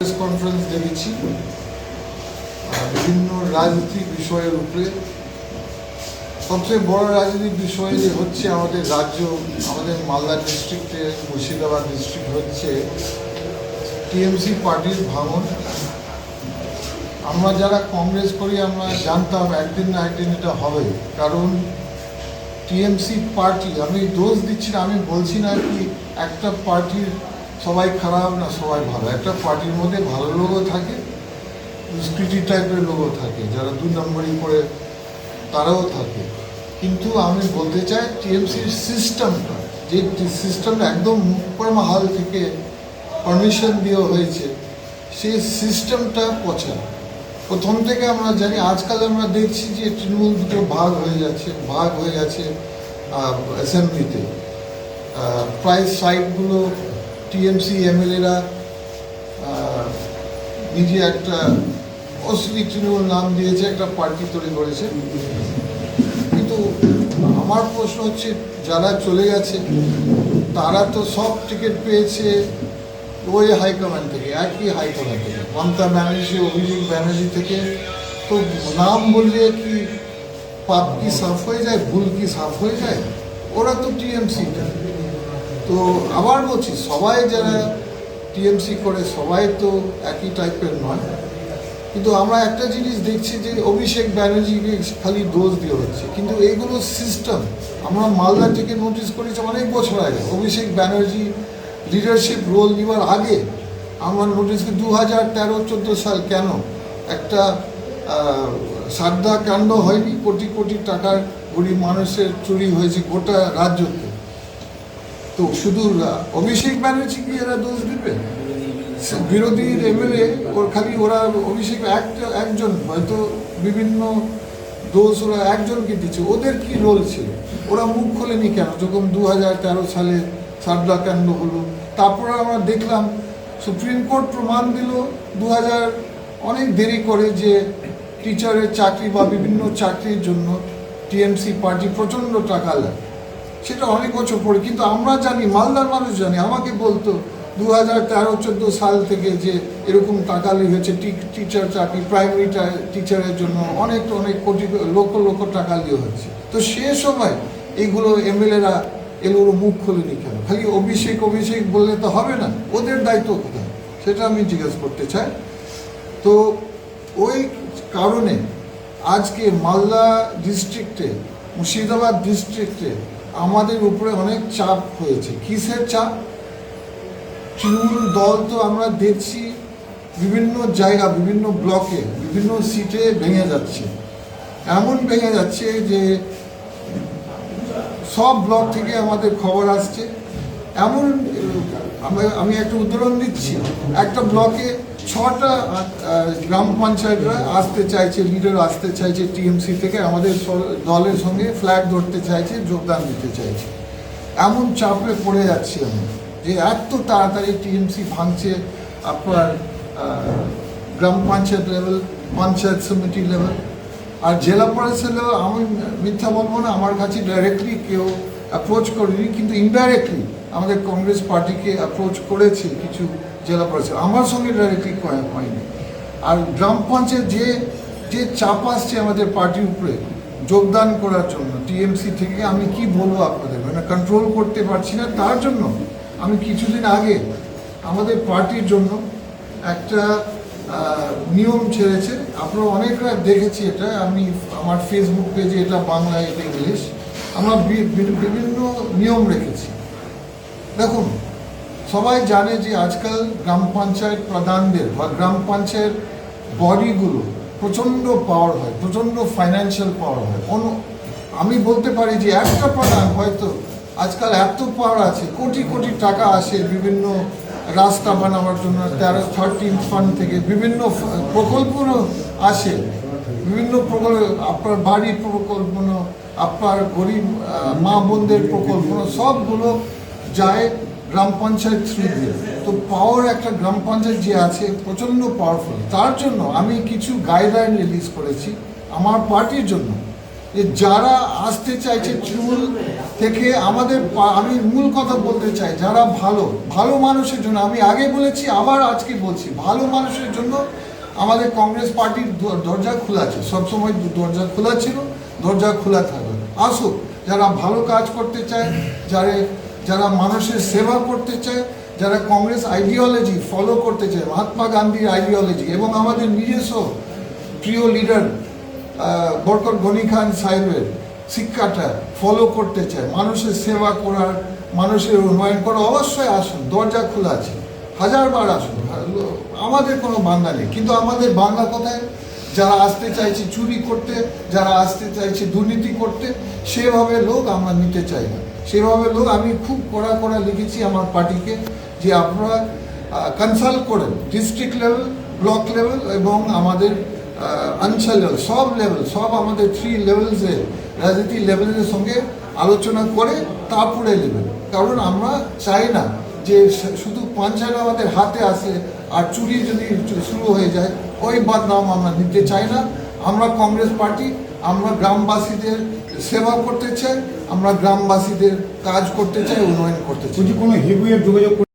Press conference দেখেছি বিভিন্ন রাজনৈতিক বিষয়ের উপরে। সবচেয়ে বড় রাজনৈতিক বিষয় যে হচ্ছে আমাদের রাজ্য, আমাদের মালদা ডিস্ট্রিক্টে, মুর্শিদাবাদ ডিস্ট্রিক্ট হচ্ছে টিএমসি পার্টির ভাঙন। আমরা যারা কংগ্রেস করি আমরা জানতাম একদিন না একদিন এটা হবে, কারণ টিএমসি পার্টি, আমি দোষ দিচ্ছি না, আমি বলছি না কি একটা পার্টির সবাই খারাপ না সবাই ভালো। একটা পার্টির মধ্যে ভালো লোকও থাকে, দুষ্কৃতি টাইপের লোকও থাকে, যারা 2 নম্বরই করে তারাও থাকে। কিন্তু আমি বলতে চাই টিএমসির সিস্টেমটা, যে সিস্টেমটা একদম মুখপরমাহাল থেকে পারমিশন দেওয়া হয়েছে, সেই সিস্টেমটা পচা। প্রথম থেকে আমরা জানি, আজকাল আমরা দেখছি যে তৃণমূল দুটো ভাগ হয়ে গেছে অ্যাসেম্বলিতে। প্রায় সাইটগুলো টিএমসি এমএলএরা নিজে একটা অশ্লীল তৃণমূল নাম দিয়েছে, একটা পার্টি তৈরি করেছে। কিন্তু আমার প্রশ্ন হচ্ছে, যারা চলে গেছে তারা তো সব টিকিট পেয়েছে ওই হাইকমান্ড থেকে, একই হাইকমান্ড থেকে, মমতা ব্যানার্জি, অভিষেক ব্যানার্জি থেকে। তো নাম বললে কি পাপ কি সাফ হয়ে যায়, ভুল কি সাফ হয়ে যায়? ওরা তো টিএমসিটা। তো আবার বলছি, সবাই যারা টিএমসি করে সবাই তো একই টাইপের নয়। কিন্তু আমরা একটা জিনিস দেখছি যে অভিষেক ব্যানার্জিকে খালি দোষ দেওয়া হচ্ছে, কিন্তু এইগুলো সিস্টেম। আমরা মালদা থেকে নোটিস করেছি অনেক বছর আগে, অভিষেক ব্যানার্জি লিডারশিপ রোল নেওয়ার আগে আমরা নোটিস করি 2013-14 সাল কেন একটা সারদা কাণ্ড হয়নি, কোটি কোটি টাকার গরিব মানুষের চুরি হয়েছে গোটা রাজ্যতে। তো শুধু অভিষেক ব্যানার্জি কি এরা দোষ দেবে? বিরোধীর এমএলএ ওর খালি ওরা অভিষেক একজন, হয়তো বিভিন্ন দোষ ওরা একজনকে দিচ্ছে। ওদের কি রোল ছিল? ওরা মুখ খোলেনি কেন যখন 2013 সালে সারদা কাণ্ড হলো? তারপরে আমরা দেখলাম সুপ্রিম কোর্ট প্রমাণ দিল 2000 অনেক দেরি করে যে টিচারের চাকরি বা বিভিন্ন চাকরির জন্য টিএমসি পার্টি প্রচণ্ড টাকা লাগে। সেটা অনেক বছর পরে, কিন্তু আমরা জানি, মালদার মানুষ জানি। আমাকে বলতো 2013-14 সাল থেকে যে এরকম টাকা লেগেছে টিচার চাকরি, প্রাইমারি টিচারের জন্য অনেক কোটি লক্ষ টাকা লিয়ে হচ্ছে। তো সে সময় এইগুলো এমএলএরা এগুলো মুখ খোলেনি কেন? খালি অভিষেক বললে তো হবে না, ওদের দায়িত্ব কোথায় সেটা আমি জিজ্ঞেস করতে চাই। তো ওই কারণে আজকে মালদা ডিস্ট্রিক্টে, মুর্শিদাবাদ ডিস্ট্রিক্টে আমাদের উপরে অনেক চাপ হয়েছে। কিসের চাপ? তৃণমূল দল তো আমরা দেখছি বিভিন্ন জায়গা, বিভিন্ন ব্লকে, বিভিন্ন সিটে ভেঙে যাচ্ছে। এমন ভেঙে যাচ্ছে যে সব ব্লক থেকে আমাদের খবর আসছে। এমন আমি একটা উদাহরণ দিচ্ছি, একটা ব্লকে 6টা গ্রাম পঞ্চায়েতরা আসতে চাইছে, লিডার আসতে চাইছে টিএমসি থেকে, আমাদের দলের সঙ্গে ফ্ল্যাগ ধরতে চাইছে, যোগদান দিতে চাইছে। এমন চাপে পড়ে যাচ্ছি আমি যে এত তাড়াতাড়ি টিএমসি ভাঙছে আপনার গ্রাম পঞ্চায়েত লেভেল, পঞ্চায়েত সমিতি লেভেল আর জেলা পরিষদ লেভেল। আমি মিথ্যা বলবো না, আমার কাছে ডাইরেক্টলি কেউ অ্যাপ্রোচ করেনি, কিন্তু ইনডাইরেক্টলি আমাদের কংগ্রেস পার্টিকে অ্যাপ্রোচ করেছে কিছু জেলা পরিষদ, আমার সঙ্গে ডাইরেক্টলি হয়নি। আর গ্রাম পঞ্চায়েত যে চাপ আসছে আমাদের পার্টির উপরে যোগদান করার জন্য টিএমসি থেকে, আমি কি বলবো আপনাদের, মানে কন্ট্রোল করতে পারছি না। তার জন্য আমি কিছুদিন আগে আমাদের পার্টির জন্য একটা নিয়ম ছেড়েছে, আপনারা অনেকরা দেখেছি এটা, আমি আমার ফেসবুক পেজে, এটা বাংলায়, এটা ইংলিশ, আমরা বিভিন্ন নিয়ম রেখেছি। দেখুন, সবাই জানে যে আজকাল গ্রাম পঞ্চায়েত প্রধানদের বা গ্রাম পঞ্চায়েত বডিগুলো প্রচণ্ড পাওয়ার হয়, প্রচণ্ড ফাইন্যান্সিয়াল পাওয়ার হয়। আমি বলতে পারি যে একটা প্রধান হয়তো আজকাল এত পাওয়ার আছে, কোটি কোটি টাকা আসে বিভিন্ন রাস্তা বানাবার জন্য, 13 ফান্ড থেকে বিভিন্ন প্রকল্পও আসে, বিভিন্ন প্রকল্প, আপনার বাড়ির প্রকল্প, আপনার গরিব মা বোনদের প্রকল্প, সবগুলো যায় গ্রাম পঞ্চায়েত থ্রু দিয়ে। তো পাওয়ার একটা গ্রাম পঞ্চায়েত যে আছে প্রচণ্ড পাওয়ারফুল। তার জন্য আমি কিছু গাইডলাইন রিলিজ করেছি আমার পার্টির জন্য, যে যারা আসতে চাইছে তৃণমূল থেকে আমাদের আমি মূল কথা বলতে চাই, যারা ভালো ভালো মানুষের জন্য, আমি আগে বলেছি আবার আজকে বলছি, ভালো মানুষের জন্য আমাদের কংগ্রেস পার্টির দরজা খোলা আছে, সবসময় দরজা খোলা ছিল, দরজা খোলা থাকবে। আসুক, যারা ভালো কাজ করতে চায়, যারা মানুষের সেবা করতে চায়, যারা কংগ্রেস আইডিওলজি ফলো করতে চায়, মহাত্মা গান্ধীর আইডিওলজি এবং আমাদের নিজস্ব প্রিয় লিডার বরকত গনি খান সাহেবের শিক্ষাটা ফলো করতে চায়, মানুষের সেবা করার, মানুষের উন্নয়ন করা, অবশ্যই আসুন, দরজা খোলা আছে, হাজারবার আসুন, আমাদের কোনো বাংলা নেই। কিন্তু আমাদের বাংলা কোথায়? যারা আসতে চাইছে চুরি করতে, যারা আসতে চাইছে দুর্নীতি করতে, সেভাবে লোক আমরা নিতে চাই না। সেভাবে লোক আমি খুব কড়া লিখেছি আমার পার্টিকে যে আপনারা কনসাল্ট করেন ডিস্ট্রিক্ট লেভেল, ব্লক লেভেল এবং আমাদের অঞ্চল লেভেল, সব আমাদের 3 লেভেলসে রাজনীতি লেভেলের সঙ্গে আলোচনা করে তারপরে নেবেন। কারণ আমরা চাই না যে শুধু পঞ্চায়েত আমাদের হাতে আসে আর চুরি যদি শুরু হয়ে যায়, ওই বদনাম আমরা নিতে চাই না। আমরা কংগ্রেস পার্টি, আমরা গ্রামবাসীদের সেবা করতে চাই, আমরা গ্রামবাসীদের কাজ করতে চাই, উন্নয়ন করতে চাই। যদি কোনো হেভিওয়েট যোগাযোগ